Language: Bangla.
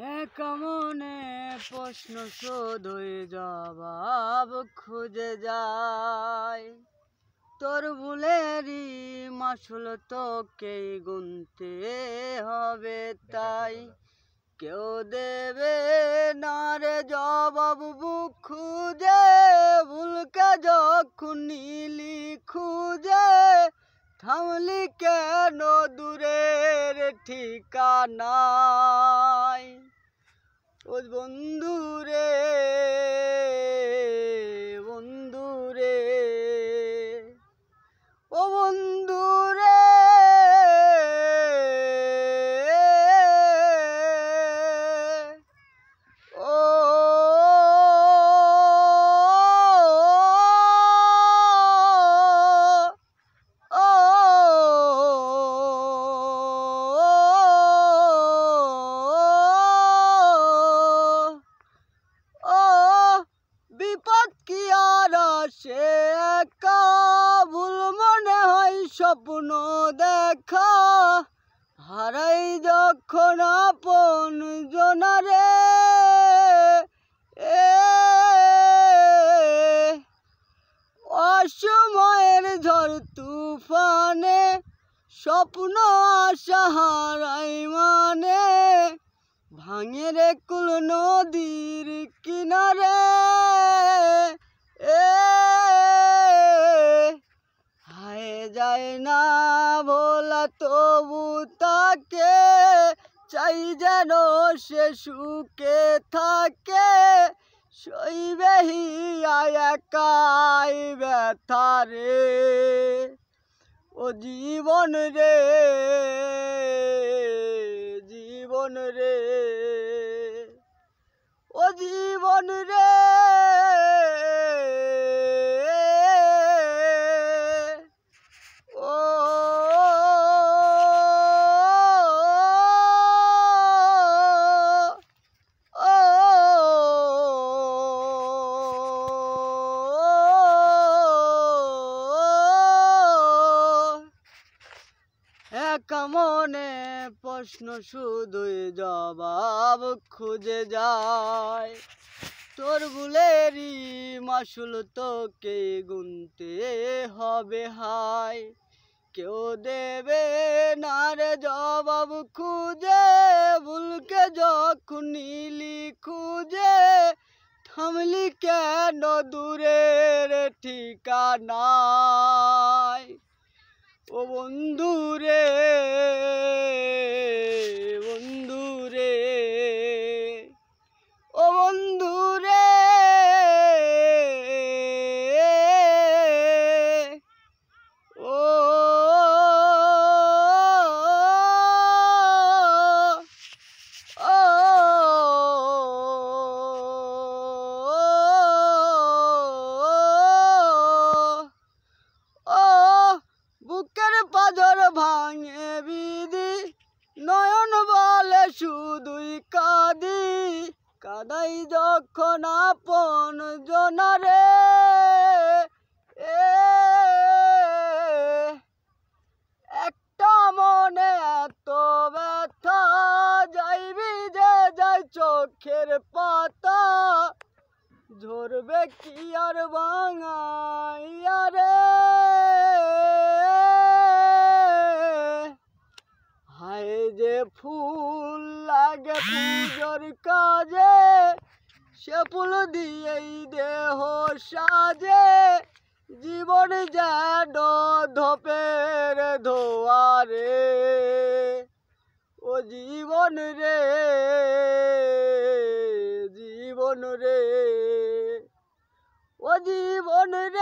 এক মনে প্রশ্ন শোধই জবাব খুঁজে যায়। তোর ভুলেরই মাসুল তোকেই গুনতে হবে, তাই কেউ দেবে না রে জবাব বুক খুঁজে। ভুলকে যখন নিলি খুঁজে, থামলি কেন দূরের ঠিকানায়? ও বন্ধু রে, বন্ধু রে, ও বন্ধু রে, ও বিপদ কি আর আসে একা, ভুল মনে হয় স্বপ্ন দেখা। হারাই যখন আপন জনারে, অসময়ের ঝড় তুফানে স্বপ্ন আশা হারাই মানে। ভাঙে রে কুল নদীর কিনারে, হায় যায় না ভোলা তবু তাকে, চাই যেন সে সুখে থাকে। সইবে হিয়া একাই ব্যথা রে, ও জীবন রে, জীবন রে, ও জীবন রে, ও এক মনে প্রশ্ন শুধুই জবাব খুঁজে যায়। তোর ভুলেরই মাসুল তোকে গুনতে হবে, হায় কেউ দেবে না রে জবাব খুঁজে। ভুলকে যখন নিলি খুঁজে, থামলি কেন দূরের ঠিকানায়? ও বন্ধু রে, বন্ধু রে, ও বন্ধু রে, ও বুকের পাঁজর ভাঙে বিধি, নয়ন বলে শুধুই কাঁদি। কাঁদাই যখন আপন জনারে, একটা মনে এত ব্যথা, যাইবি যে যাই চোখের পাতা। ঝরবে কি আর ভাঙাইয়া রে, হায় যে ফুল লাগে পুজোর কাজে, সে ফুল দিয়েই দেহ সাজে। জীবন যেন ধোপের ধোয়ারে, ও জীবন রে, জীবন রে, ও জীবন রে।